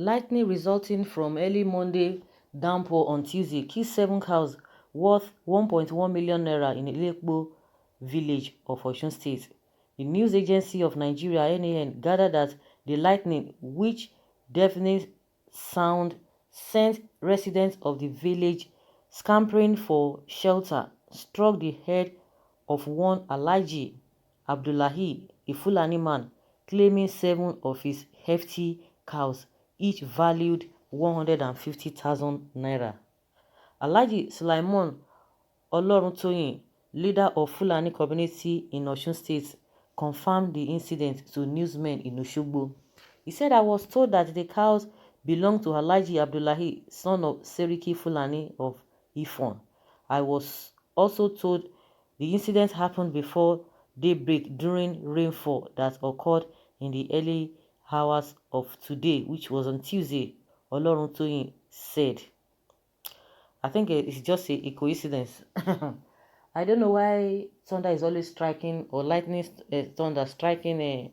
Lightning resulting from early Monday downpour on Tuesday killed 7 cows worth 1.1 million naira in Ilekpo village of Osun State. The news agency of Nigeria (NAN) gathered that the lightning, which deafening sound sent residents of the village scampering for shelter, struck the head of one Alhaji Abdullahi, a Fulani man, claiming 7 of his hefty cows, each valued 150,000 naira. Alhaji Sulaiman Oloruntoyin, leader of Fulani community in Osun State, confirmed the incident to newsmen in Osogbo. He said, "I was told that the cows belonged to Alhaji Abdullahi, son of Seriki Fulani of Ifon. I was also told the incident happened before daybreak during rainfall that occurred in the early hours of today, which was on Tuesday," Oloruntoyin said. I think it's just a coincidence. I don't know why thunder is always striking, or lightning thunder striking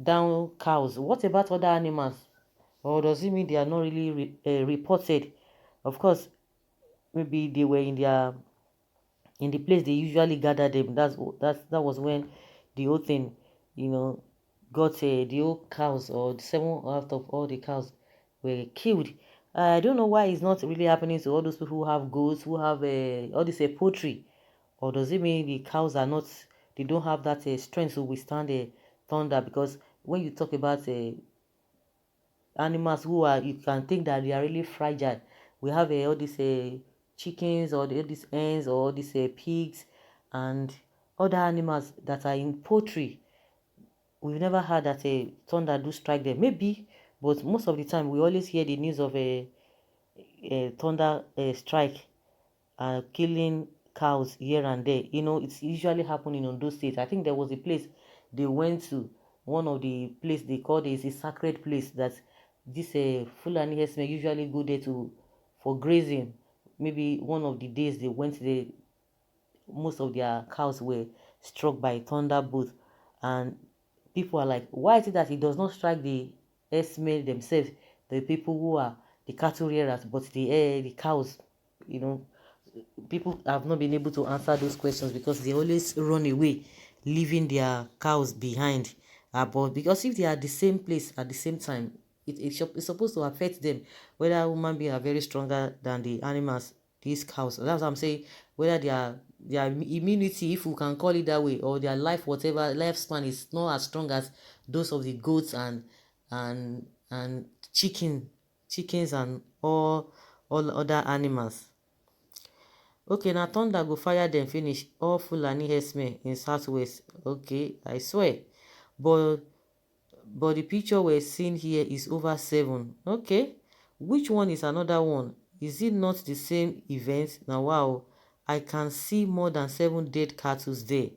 down cows. What about other animals? Or does it mean they are not really reported? Of course, maybe they were in the place they usually gather them. That was when the whole thing, got the whole cows, or the 7 out of all the cows were killed. I don't know why it's not really happening to all those people who have goats, who have all this poultry. Or does it mean the cows are not, they don't have that strength to withstand thunder? Because when you talk about animals who are, you can think that they are really fragile. We have all these chickens, or all these hens, or all these pigs, and other animals that are in poultry. We've never had that thunder do strike them. Maybe, but most of the time we always hear the news of a thunder strike killing cows here and there. It's usually happening in those states. I think there was a place they went to, one of the place they called is a sacred place, that this Fulani herdsmen usually go there for grazing. Maybe one of the days they went there, most of their cows were struck by thunderbolt, and people are like, why is it that it does not strike the herdsmen themselves, the people who are the cattle rearers, but the cows? People have not been able to answer those questions, because they always run away, leaving their cows behind. But because if they are at the same place at the same time, it's supposed to affect them, whether human beings are very stronger than the animals, these cows. That's what I'm saying. Whether their immunity, if we can call it that way, or their life, whatever lifespan, is not as strong as those of the goats and chickens and all other animals. Okay, now thunder go fire them finish all Fulani herdsmen in southwest. Okay, I swear. But the picture we're seeing here is over 7. Okay, which one is another one? Is it not the same event? Now, wow, I can see more than 7 dead cattle there.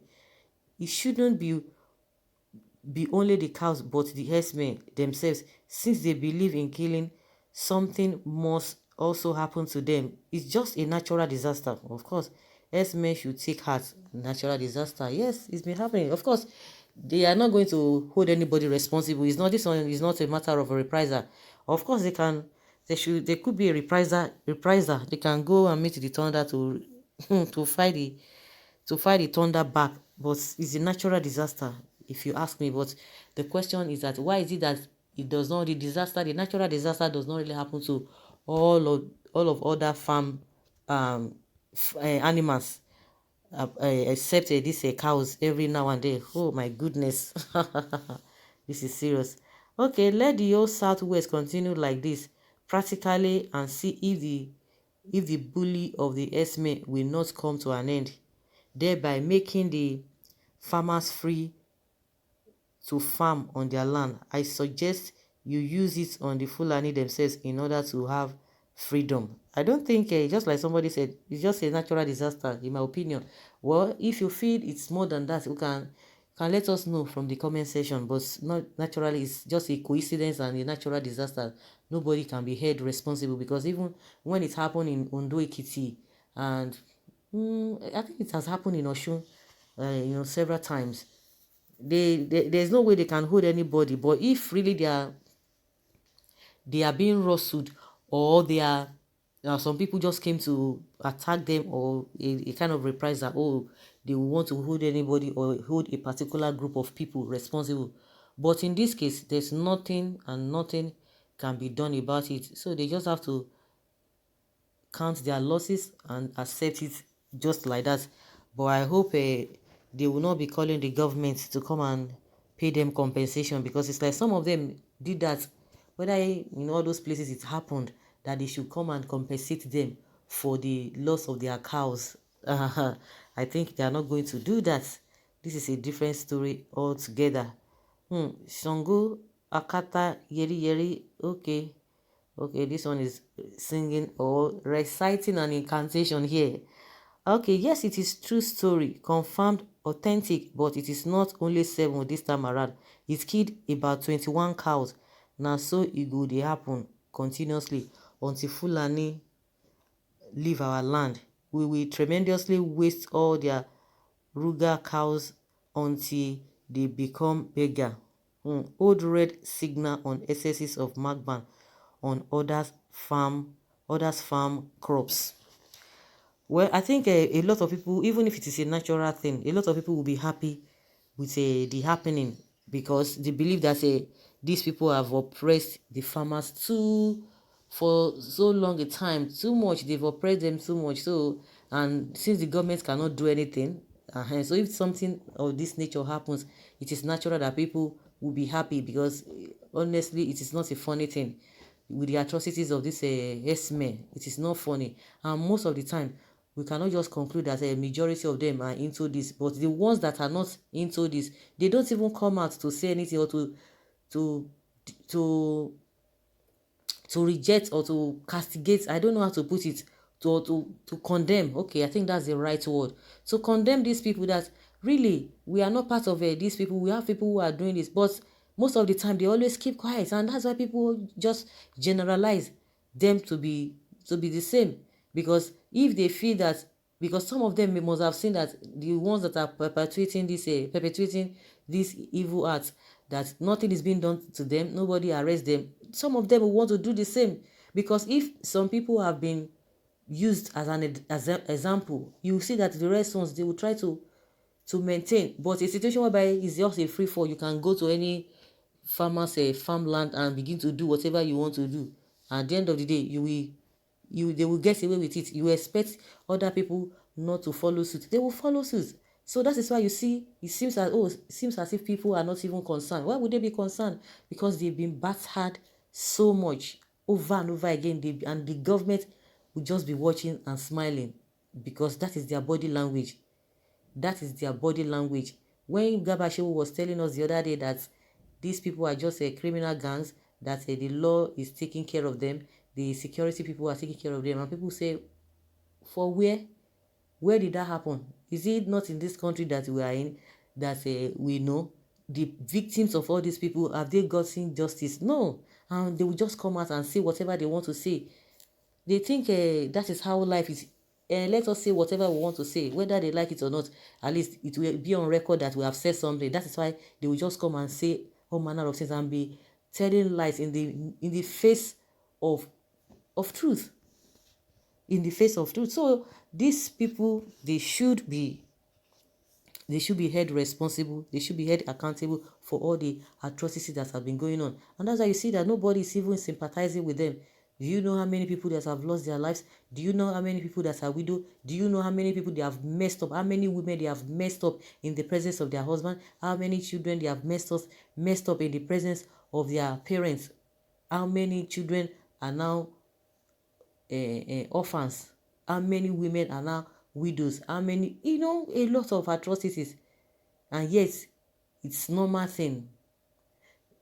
It shouldn't be only the cows, but the herdsmen themselves, since they believe in killing, something must also happen to them. It's just a natural disaster. Of course, herdsmen should take heart. Natural disaster, yes, it's been happening. Of course, they are not going to hold anybody responsible. It's not, this one is not a matter of a reprisal. Of course, there could be a reprisal. They can go and meet the thunder to to fight the thunder back. But it's a natural disaster, if you ask me. But the question is that, why is it that it does not, the natural disaster does not really happen to all of other farm animals, except these cows every now and then? Oh my goodness. This is serious. Okay, let the whole southwest continue like this practically, and see if the bully of the herdsmen will not come to an end, thereby making the farmers free to farm on their land. I suggest you use it on the Fulani themselves in order to have freedom. I don't think, just like somebody said, it's just a natural disaster, in my opinion. Well, if you feel it's more than that, you can let us know from the comment section. But not naturally, it's just a coincidence and a natural disaster. Nobody can be held responsible, because even when it happened in Ondo Ekiti, and I think it has happened in Osun, several times, there's no way they can hold anybody. But if really they are being rustled, or they are some people just came to attack them, or a kind of reprisal, oh, they will want to hold anybody or hold a particular group of people responsible. But in this case, there's nothing, and nothing can be done about it. So they just have to count their losses and accept it just like that. But I hope they will not be calling the government to come and pay them compensation, because it's like some of them did that, whether in all those places it happened, that they should come and compensate them for the loss of their cows. I think they are not going to do that. This is a different story altogether. Shango Akata Yeri Yeri. Okay, this one is singing or reciting an incantation here. Okay, yes, it is true story, confirmed, authentic, but it is not only 7 this time around. It killed about 21 cows. Now so it go dey happen continuously until Fulani leave our land. We will tremendously waste all their ruga cows until they become beggar. Old red signal on excesses of magban on others farm crops. Well, I think a lot of people, even if it is a natural thing, a lot of people will be happy with the happening, because they believe that these people have oppressed the farmers for so long a time, too much. They've oppressed them too much. So, and since the government cannot do anything, so if something of this nature happens, it is natural that people will be happy, because honestly, it is not a funny thing. With the atrocities of this Ŕďśm, it is not funny, and most of the time we cannot just conclude that a majority of them are into this. But the ones that are not into this, they don't even come out to say anything, or to reject or to castigate. I don't know how to put it. To condemn. Okay, I think that's the right word. To condemn these people that really we are not part of these people. We have people who are doing this, but most of the time they always keep quiet, and that's why people just generalize them to be the same. Because if they feel that, because some of them must have seen that the ones that are perpetuating this evil acts, that nothing is being done to them, nobody arrests them, some of them will want to do the same. Because if some people have been used as an example, you see that the rest ones, they will try to maintain. But a situation whereby it's just a free fall, you can go to any farmer's farmland and begin to do whatever you want to do. At the end of the day, they will get away with it. You expect other people not to follow suit, they will follow suit. So that is why you see it seems as if people are not even concerned. Why would they be concerned? Because they've been battered so much over and over again, and the government will just be watching and smiling, because that is their body language. That is their body language. When Gabashewu was telling us the other day that these people are just criminal gangs, that the law is taking care of them, the security people are taking care of them, and people say, for where? Where did that happen? Is it not in this country that we are in, that we know? The victims of all these people, have they gotten justice? No. And they will just come out and say whatever they want to say. They think that is how life is. Let us say whatever we want to say, whether they like it or not. At least it will be on record that we have said something. That is why they will just come and say all manner of things and be telling lies in the face of truth. In the face of truth. So these people, they should be held responsible. They should be held accountable for all the atrocities that have been going on. And that's why you see that nobody is even sympathizing with them. Do you know how many people that have lost their lives? Do you know how many people that are widowed? Do you know how many people they have messed up? How many women they have messed up in the presence of their husband? How many children they have messed up in the presence of their parents? How many children are now orphans? How many women are now widows? How many, a lot of atrocities. And yet, it's normal thing.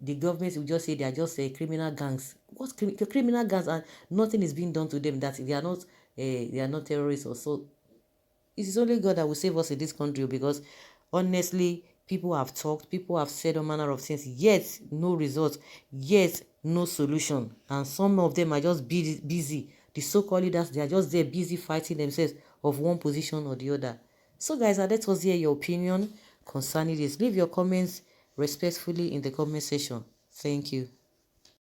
The government will just say they are just criminal gangs. What criminal gangs? And nothing is being done to them. That they are not terrorists or so. It is only God that will save us in this country, because honestly, people have talked, people have said all manner of things, yet no result, yet no solution. And some of them are just busy. The so-called leaders, they are just there busy fighting themselves of one position or the other. So guys, let us hear your opinion concerning this. Leave your comments respectfully in the comment section. Thank you.